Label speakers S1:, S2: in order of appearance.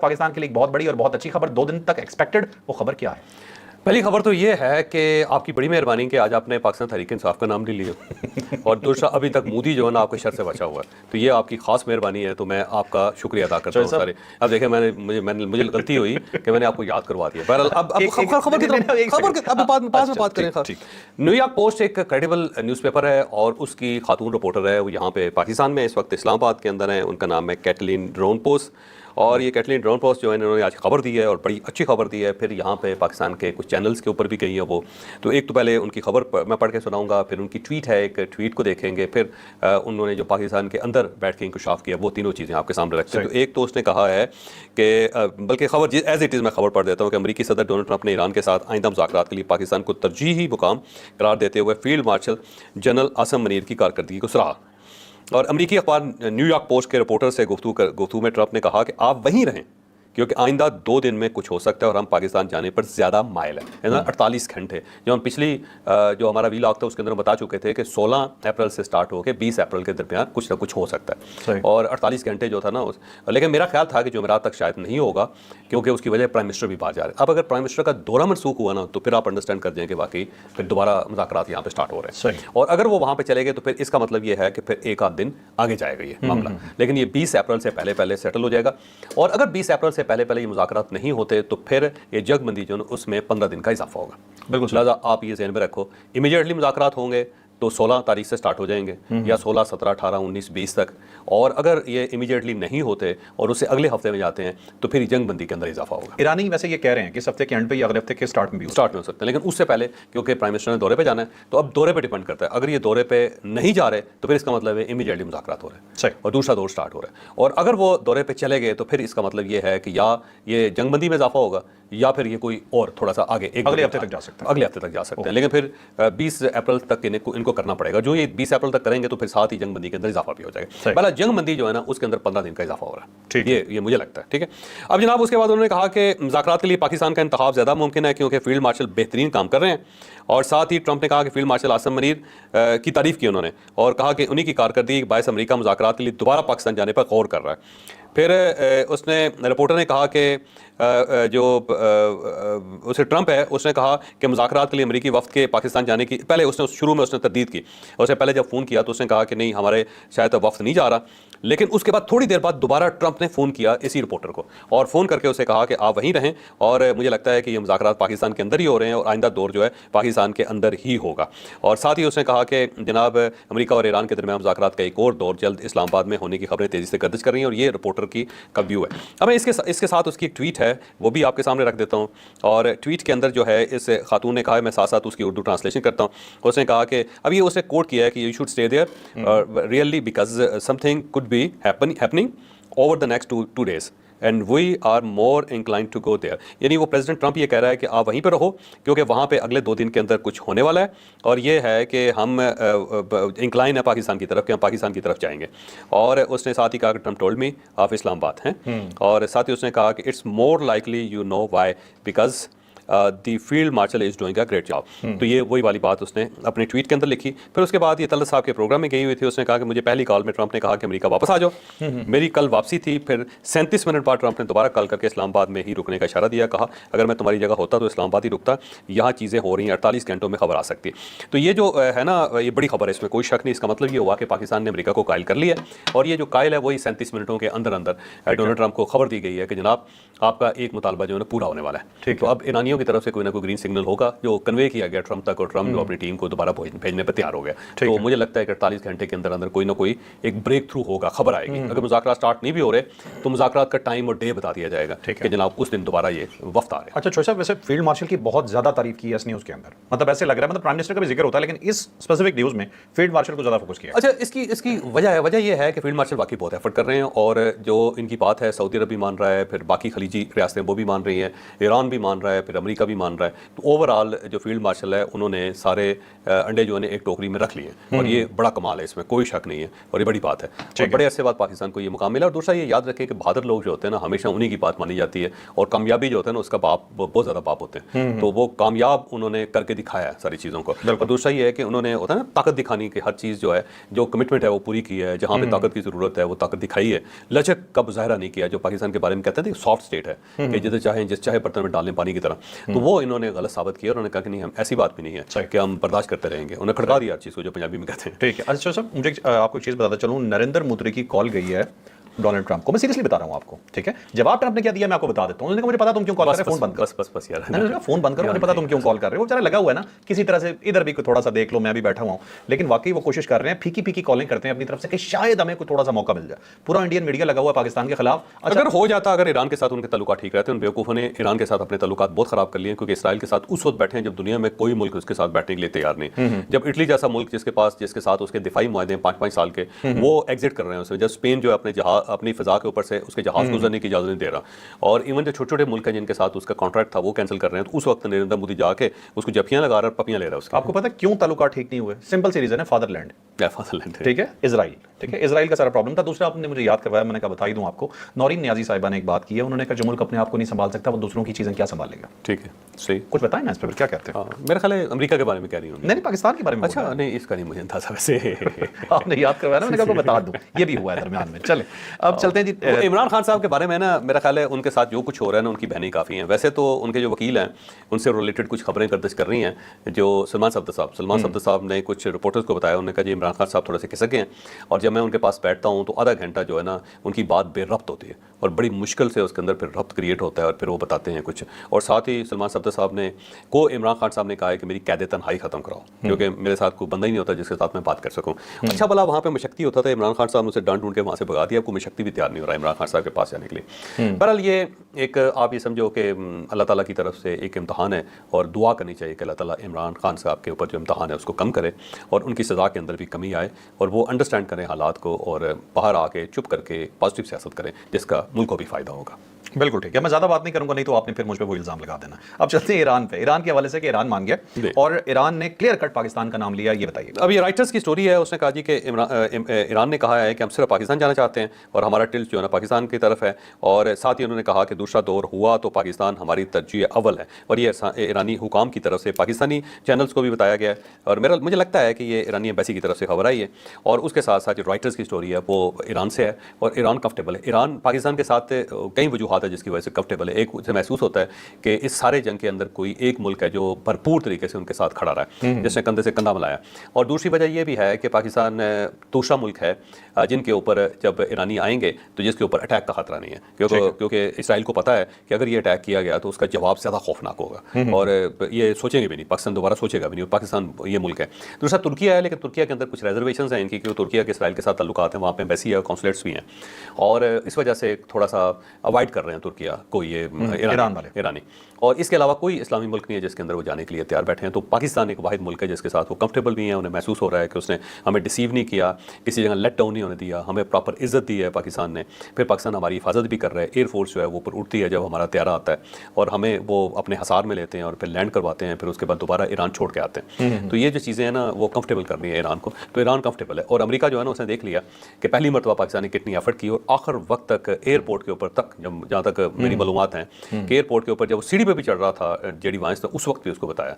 S1: پاکستان کے لیے ایک بہت بڑی اور بہت اچھی خبر 2 دن تک ایکسپیکٹڈ، وہ خبر کیا ہے؟
S2: پہلی خبر تو یہ ہے کہ آپ کی بڑی مہربانی کہ آج آپ نے پاکستان تحریک انصاف کا نام نہیں لیا، اور دوسرا ابھی تک مودی جو ہے نا آپ کے شر سے بچا ہوا ہے، تو یہ آپ کی خاص مہربانی ہے، تو میں آپ کا شکریہ ادا کرتا ہوں سارے۔ اب دیکھیں مجھے غلطی ہوئی کہ میں نے آپ کو یاد کروا دیا۔ بہرحال اب خبر کی طرف بات کریں۔ نیو یارک پوسٹ ایک کریڈیبل نیوز پیپر ہے اور اس کی خاتون رپورٹر ہے، وہ یہاں پہ پاکستان میں اس وقت اسلام آباد کے اندر ہیں، ان کا نام ہے کیٹلین ڈرون پوسٹ، اور یہ کیٹلین ڈرون پوسٹ جو ہے انہوں نے آج خبر دی ہے اور بڑی اچھی خبر دی ہے، پھر یہاں پہ پاکستان کے کچھ چینلز کے اوپر بھی گئی ہے وہ، تو ایک تو پہلے ان کی خبر میں پڑھ کے سناؤں گا، پھر ان کی ٹویٹ ہے، ایک ٹویٹ کو دیکھیں گے، پھر انہوں نے جو پاکستان کے اندر بیٹھ کے انکشاف کیا، وہ تینوں چیزیں آپ کے سامنے رکھتے ہیں۔ تو ایک تو اس نے کہا ہے کہ بلکہ خبر ایز اٹ از میں خبر پڑھ دیتا ہوں کہ امریکی صدر ڈونلڈ ٹرمپ نے ایران کے ساتھ آئندہ مذاکرات کے لیے پاکستان کو ترجیحی مقام قرار دیتے ہوئے field marshal general Asim Munir کی کارکردگی کو سراہا، اور امریکی اخبار نیو یارک پوسٹ کے رپورٹر سے گفتگو میں ٹرمپ نے کہا کہ آپ وہیں رہیں کیونکہ آئندہ 2 دن میں کچھ ہو سکتا ہے اور ہم پاکستان جانے پر زیادہ مائل ہیں۔ 48 گھنٹے جو ہم پچھلی جو ہمارا ویلاگ تھا اس کے اندر بتا چکے تھے کہ 16 اپریل سے سٹارٹ ہو کے 20 اپریل کے درمیان کچھ نہ کچھ ہو سکتا ہے، اور 48 گھنٹے جو تھا نا لیکن میرا خیال تھا کہ جمعرات تک شاید نہیں ہوگا کیونکہ اس کی وجہ پرائم منسٹر بھی باہر جا رہے ہیں۔ اب اگر پرائم منسٹر کا دورہ منسوخ ہوا نا تو پھر آپ انڈرسٹینڈ کر دیں کہ واقعی پھر دوبارہ مذاکرات یہاں پہ سٹارٹ ہو رہے ہیں، اور اگر وہ وہاں پہ چلے گئے تو پھر اس کا مطلب یہ ہے کہ پھر ایک آدھ دن آگے جائے گا یہ معاملہ، لیکن یہ 20 اپریل سے پہلے سیٹل ہو جائے گا، اور اگر 20 اپریل سے پہلے یہ مذاکرات نہیں ہوتے تو پھر یہ جنگ بندی جو اس میں 15 دن کا اضافہ ہوگا۔ بالکل، لہٰذا آپ یہ ذہن میں رکھو، امیڈیٹلی مذاکرات ہوں گے تو 16 تاریخ سے سٹارٹ ہو جائیں گے، یا 16، 17، 18، 19، 20 تک، اور اگر یہ امیڈیٹلی نہیں ہوتے اور اسے اگلے ہفتے میں جاتے ہیں تو پھر جنگ بندی کے اندر اضافہ ہوگا۔
S1: ایرانی ویسے یہ کہہ رہے ہیں کہ اس ہفتے کے اینڈ پہ یا اگلے ہفتے کے سٹارٹ میں
S2: ہو سکتا ہے، لیکن اس سے پہلے کیونکہ پرائم منسٹر نے دورے پہ جانا ہے تو اب دورے پہ ڈیپینڈ کرتا ہے، اگر یہ دورے پہ نہیں جا رہے تو پھر اس کا مطلب ہے امیڈیٹلی مذاکرات ہو رہے ہیں اور دوسرا دور سٹارٹ ہو رہا ہے، اور اگر وہ دورے پہ چلے گئے تو پھر اس کا مطلب یہ ہے کہ یا یہ جنگ بندی میں اضافہ ہوگا یا پھر یہ کوئی اور تھوڑا سا آگے اگلے ہفتے تک جا سکتے ہیں، لیکن پھر 20 اپریل تک ان کو کرنا پڑے گا، جو یہ 20 اپریل تک کریں گے تو پھر ساتھ ہی جنگ بندی کے اندر اضافہ بھی ہو جائے گا۔ پہلا جنگ بندی جو ہے نا اس کے اندر 15 دن کا اضافہ ہو رہا ہے، یہ مجھے لگتا ہے، ٹھیک ہے۔ اب جناب اس کے بعد انہوں نے کہا کہ مذاکرات کے لیے پاکستان کا انتخاب زیادہ ممکن ہے کیونکہ فیلڈ مارشل بہترین کام کر رہے ہیں، اور ساتھ ہی ٹرمپ نے کہا کہ فیلڈ مارشل عاصم منیر کی تعریف کی انہوں نے، اور کہا کہ انہی کی کارکردگی باعث امریکہ مذاکرات کے لیے دوبارہ پاکستان جانے پر غور کر رہا ہے۔ پھر اس نے رپورٹر نے کہا کہ جو اسے ٹرمپ ہے اس نے کہا کہ مذاکرات کے لیے امریکی وفد کے پاکستان جانے کی پہلے اس نے شروع میں اس نے تردید کی، اور اسے پہلے جب فون کیا تو اس نے کہا کہ نہیں ہمارے شاید وفد نہیں جا رہا، لیکن اس کے بعد تھوڑی دیر بعد دوبارہ ٹرمپ نے فون کیا اسی رپورٹر کو اور فون کر کے اسے کہا کہ آپ وہیں رہیں، اور مجھے لگتا ہے کہ یہ مذاکرات پاکستان کے اندر ہی ہو رہے ہیں اور آئندہ دور جو ہے پاکستان کے اندر ہی ہوگا، اور ساتھ ہی اس نے کہا کہ جناب امریکہ اور ایران کے درمیان مذاکرات کا ایک اور دور جلد اسلام آباد میں ہونے کی خبریں تیزی سے گردش کر رہی ہیں، اور یہ رپورٹر کا ویو ہے۔ اب میں اس کے ساتھ اس کی ایک ٹویٹ ہے وہ بھی آپ کے سامنے رکھ دیتا ہوں، اور ٹویٹ کے اندر جو ہے اس خاتون نے کہا ہے، میں ساتھ ساتھ اس کی اردو ٹرانسلیشن کرتا ہوں، اس نے کہا کہ اب یہ اسے کوٹ کیا ہے کہ you should stay there really because something could be happening over the next 2 days and we are more inclined to go there, یعنی وہ پریزیڈنٹ ٹرمپ یہ کہہ رہا ہے کہ آپ وہیں پہ رہو کیونکہ وہاں پہ اگلے 2 دن کے اندر کچھ ہونے والا ہے، اور یہ ہے کہ ہم انکلائن ہے پاکستان کی طرف کہ ہم پاکستان کی طرف جائیں گے، اور اس نے ساتھ ہی کہا کہ ٹرمپ ٹولڈ می آپ اسلام آباد ہیں، اور ساتھ ہی اس نے کہا کہ it's more likely you know why because the field marshal is doing a great job, تو یہ وہی والی بات اس نے اپنے ٹویٹ کے اندر لکھی۔ پھر اس کے بعد یہ طلعت صاحب کے پروگرام میں گئی ہوئی تھی، اس نے کہا کہ مجھے پہلی کال میں ٹرمپ نے کہا کہ امریکہ واپس آ جاؤ، میری کل واپسی تھی، پھر 37 منٹ بعد ٹرمپ نے دوبارہ کال کر کے اسلام آباد میں ہی رکنے کا اشارہ دیا، کہا اگر میں تمہاری جگہ ہوتا تو اسلام آباد ہی رکتا، یہاں چیزیں ہو رہی ہیں، 48 گھنٹوں میں خبر آ سکتی ہے، تو یہ جو ہے نا یہ بڑی خبر ہے، اس میں کوئی شک نہیں، اس کا مطلب یہ ہوا کہ پاکستان نے امریکہ کو قائل کر لیا ہے، اور یہ جو قائل ہے وہی 37 منٹوں کے اندر ڈونلڈ ٹرمپ کو خبر دی گئی ہے کہ جناب آپ کا ایک مطالبہ جو ہے پورا ہونے والا ہے، تو اب ایرانیوں کی طرف سے کوئی نہ کوئی گرین سگنل ہوگا جو کنوے کیا گیا ٹرمپ تک، اور ٹرمپ جو اپنی ٹیم کو دوبارہ بھیجنے پہ تیار ہو گیا، تو مجھے لگتا ہے کہ 48 گھنٹے کے اندر کوئی نہ کوئی ایک بریک تھرو ہوگا، خبر آئے گی، اگر مذاکرات سٹارٹ نہیں بھی ہو رہے تو مذاکرات کا ٹائم اور ڈے بتا دیا جائے گا کہ جناب اس دن دوبارہ یہ وفد آ رہے ہیں۔
S1: اچھا شویب صاحب، ویسے فیلڈ مارشل کی بہت زیادہ تعریف کی ہے اس نیوز کے اندر، مطلب ایسے لگ رہا ہے، مطلب پرائم منسٹر کا بھی ذکر ہوتا ہے لیکن اس اسپیسیفک نیوز میں فیلڈ مارشل کو زیادہ فوکس کیا ہے۔
S2: اچھا اس کی وجہ یہ ہے کہ فیلڈ مارشل واقعی بہت ایفرٹ کر رہے ہیں، اور جو ان کی بات ہے سعودی عرب بھی مان رہا ہے، پھر باقی خلیجی ریاستیں وہ بھی مان رہی ہیں، ایران بھی مان رہا ہے، پھر امریکہ بھی مان رہا ہے. تو اوور آل جو فیلڈ مارشل ہے انہوں نے سارے انڈے جو ہے ایک ٹوکری میں رکھ لیے ہیں, اور یہ بڑا کمال ہے, اس میں کوئی شک نہیں ہے, اور یہ بڑی بات ہے. اور بڑے عرصے بعد پاکستان کو یہ مقام ملا. اور دوسرا یہ یاد رکھیں کہ بہادر لوگ جو ہوتے ہیں نا ہمیشہ انہی کی بات مانی جاتی ہے, اور کامیابی جو ہوتا ہے نا اس کا باپ بہت زیادہ باپ ہوتے ہیں. تو وہ کامیاب انہوں نے کر کے دکھایا ہے ساری چیزوں کو. اور دوسرا یہ ہے کہ انہوں نے ہوتا ہے نا طاقت دکھانی کہ ہر چیز جو ہے جو کمٹمنٹ ہے وہ پوری کی ہے, جہاں پہ طاقت کی ضرورت ہے وہ طاقت دکھائی ہے. لچک کا مظاہرہ نہیں کیا جو پاکستان کے بارے میں کہتے ہیں سافٹ اسٹیٹ ہے کہ جس چاہے برتن میں ڈالیں پانی کی طرح. تو وہ انہوں نے غلط ثابت کیا, اور انہوں نے کہا کہ نہیں ہم ایسی بات بھی نہیں ہے کہ ہم برداشت کرتے رہیں گے. انہوں نے کھڑکا دیا ہر چیز کو جو پنجابی میں کہتے ہیں.
S1: ٹھیک ہے. اچھا صاحب مجھے آپ کو ایک چیز بتاتا چلوں, نریندر مودی کی کال گئی ہے ڈونلڈ ٹرمپ کو, میں سیریسلی بتا رہا ہوں آپ کو, ٹھیک ہے. جواب ٹرمپ نے کیا دیا میں آپ کو بتا دیتا ہوں. انہوں نے کہا مجھے پتا تم کیوں کال کر رہے ہو, فون بند کرو.
S2: بس یار,
S1: میں نے کہا فون بند کرو, مجھے پتا تم کیوں کال کر رہے ہو. بیچارہ لگا ہوا ہے نا کسی طرح سے, ادھر بھی تھوڑا سا دیکھ لو, میں بھی بیٹھا ہوا ہوں. لیکن واقعی وہ کوشش کر رہے ہیں, پھیکی کالنگ کرتے ہیں اپنی طرف سے کہ شاید ہمیں کوئی تھوڑا سا موقع مل جائے. پورا انڈین میڈیا لگا ہوا ہے پاکستان کے خلاف.
S2: اگر ہو جاتا, اگر ایران کے ساتھ ان کے تعلقات ٹھیک رہتے, ان بیوقوفوں نے ایران کے ساتھ اپنے تعلقات بہت خراب کر لیے, کیونکہ اسرائیل کے ساتھ اس وقت بیٹھے ہیں جب دنیا میں کوئی ملک اس کے ساتھ بیٹھنے کے لیے تیار نہیں. جب اٹلی جیسا ملک جس کے ساتھ اس کے دفاعی معاہدے ہیں 5 سال کے, وہ ایگزٹ کر رہے ہیں اسے, جب اسپین جو ہے اپنی فضا کے اوپر سے اس کے جہاز گزرنے کی اجازت نہیں دے رہا, اور ایون جو چھوٹے چھوٹے ملک ہیں جن کے ساتھ اس کا کانٹریکٹ تھا وہ کینسل کر رہے ہیں, تو اس وقت نریندر مودی جا کے اس کو جفیاں لگا رہا ہے, پپیاں لے رہا ہے اس کے.
S1: آپ کو پتا ہے کیوں تعلقات ٹھیک نہیں ہوئے؟ سمپل سی ریزن ہے, فادر لینڈ. ٹھیک ہے, اسرائیل. ٹھیک ہے, اسرائیل کا سارا پرابلم تھا. دوسرا آپ نے مجھے یاد کروایا, میں نے کہا بتا ہی دوں آپ کو, نورین نیازی صاحبہ نے ایک بات کی ہے, انہوں نے کہا جو ملک اپنے آپ کو نہیں سنبھال سکتا وہ دوسروں کی چیزیں کیا سنبھالے گا.
S2: ٹھیک ہے, صحیح.
S1: کچھ بتائیں نا اس پہ کیا کہتے ہیں.
S2: میرا خیال ہے امریکہ کے بارے میں کہہ رہی ہوں.
S1: نہیں پاکستان کے بارے میں.
S2: اچھا نہیں, اس کا نہیں مجھے اندازہ ویسے.
S1: آپ نے یاد کروایا نا, میں نے کہا بتا دوں, یہ بھی ہوا ہے درمیان میں. چلیں اب چلتے ہیں جی.
S2: عمران خان صاحب کے بارے میں نا میرا خیال ہے ان کے ساتھ جو کچھ ہو رہا ہے نا ان کی بہنیں کافی ہیں. ویسے تو ان کے جو وکیل ہیں ان سے ریلیٹڈ کچھ خبریں گردش کر رہی ہیں, جو سلمان صفدر صاحب نے کچھ رپورٹرز کو بتایا. انہوں نے کہا جی عمران خان صاحب تھوڑے سے کھسک گئے ہیں, اور جب میں ان کے پاس بیٹھتا ہوں تو آدھا گھنٹہ جو ہے نا ان کی بات بے ربط ہوتی ہے, اور بڑی مشکل سے اس کے اندر پھر ربط کریٹ ہوتا ہے, اور پھر وہ بتاتے ہیں کچھ. اور ساتھ ہی سلمان صفدر صاحب نے کو عمران خان صاحب نے کہا ہے کہ میری قید تنہائی ختم کراؤ, کیونکہ میرے ساتھ کوئی بندہ ہی نہیں ہوتا جس کے ساتھ میں بات کر سکوں. اچھا بھلا وہاں پہ مشکتی ہوتا تھا, عمران خان صاحب نے اسے ڈانٹ ڈھونڈ کے وہاں سے بھگا دیا, کوئی مشکتی بھی تیار نہیں ہو رہا ہے عمران خان صاحب کے پاس جانے کے لیے. بہرحال یہ ایک آپ یہ سمجھو کہ اللہ تعالیٰ کی طرف سے ایک امتحان ہے, اور دعا کرنی چاہیے کہ اللہ تعالیٰ عمران خان صاحب کے اوپر جو امتحان ہے اس کو کم کرے, اور ان کی سزا کے اندر بھی کمی آئے, اور وہ انڈرسٹینڈ کریں حالات کو, اور باہر آ کے چپ کر کے پازیٹیو سیاست کریں جس کا ملک کو بھی فائدہ ہوگا.
S1: بالکل ٹھیک ہے, میں زیادہ بات نہیں کروں گا, نہیں تو آپ نے پھر مجھ پہ وہ الزام لگا دینا. اب چلتے ہیں ایران پہ. ایران کے حوالے سے کہ ایران مان گیا, اور ایران نے کلیئر کٹ پاکستان کا نام لیا, یہ بتائیے.
S2: اب یہ رائٹرز کی سٹوری ہے, اس نے کہا جی کہ ایران نے کہا ہے کہ ہم صرف پاکستان جانا چاہتے ہیں, اور ہمارا ٹلٹ جو ہے نا پاکستان کی طرف ہے, اور ساتھ ہی انہوں نے کہا کہ دوسرا دور ہوا تو پاکستان ہماری ترجیح اول ہے. اور یہ ایرانی حکام کی طرف سے پاکستانی چینلز کو بھی بتایا گیا ہے, اور مجھے لگتا ہے کہ یہ ایرانی ایمبیسی کی طرف سے خبر آئی ہے. اور اس کے ساتھ ساتھ جو رائٹرز کی سٹوری ہے وہ ایران سے ہے, اور ایران کمفرٹیبل ہے. ایران پاکستان کے ساتھ کئی وجوہات ہیں جس کی وجہ سے کمفرٹیبل ہے. ایک اسے محسوس ہوتا ہے کہ اس سارے جنگ کے اندر کوئی ایک ملک ہے جو بھرپور طریقے سے ان کے ساتھ کھڑا رہا ہے, جس نے کندھے سے کندھا ملایا. اور دوسری وجہ یہ بھی ہے کہ پاکستان دوسرا ملک ہے جن کے اوپر جب ایرانی آئیں گے تو جس کے اوپر اٹیک کا خطرہ نہیں ہے, کیونکہ اسرائیل کو پتا ہے کہ اگر یہ اٹیک کیا گیا تو اس کا جواب زیادہ خوفناک ہوگا, اور یہ سوچیں گے بھی نہیں, پاکستان دوبارہ سوچے گا بھی نہیں, اور پاکستان یہ ملک ہے. دوسرا ترکیہ ہے, لیکن ترکیہ کے اندر کچھ ریزرویشنز ہیں ان کی, کیونکہ ترکیہ کے اسرائیل کے ساتھ تعلقات ہیں, وہاں پہ ایمبیسی ہے, کونسلیٹس بھی ہیں, اور اس وجہ سے تھوڑا سا اوائڈ کر رہے ہیں ترکیہ کو یہ ایرانی. اور اس کے علاوہ کوئی اسلامی ملک نہیں ہے جس کے اندر وہ جانے کے لیے تیار بیٹھے ہیں. تو پاکستان ایک واحد ملک ہے جس کے ساتھ وہ کمفرٹیبل بھی ہیں, انہیں محسوس ہو رہا ہے کہ اس نے ہمیں ڈیسیو نہیں کیا, کسی جگہ لیٹ ڈاؤن نہیں ہونے دیا, ہمیں پراپر عزت دی ہے پاکستان نے. پھر پاکستان ہماری حفاظت بھی کر رہا ہے, ایئر فورس جو ہے وہ اوپر اٹھتی ہے جب ہمارا طیارہ آتا ہے, اور ہمیں وہ اپنے حصار میں لیتے ہیں اور پھر لینڈ کرواتے ہیں, پھر اس کے بعد دوبارہ ایران چھوڑ کے آتے ہیں. تو یہ جو چیزیں ہیں نا وہ کمفرٹیبل کر رہی ہیں ایران کو, تو ایران کمفرٹیبل ہے. اور امریکہ جو ہے نا اس نے دیکھ لیا کہ پہلی مرتبہ پاکستان نے کتنی ایفرٹ کی, اور آخر وقت تک ایئرپورٹ کے اوپر تک, جہاں تک میری معلومات ہیں کہ ایئرپورٹ کے اوپر جب وہ سیڑھی پہ بھی چڑھ رہا تھا جے ڈی وائنس نے, اس وقت بھی اس کو بتایا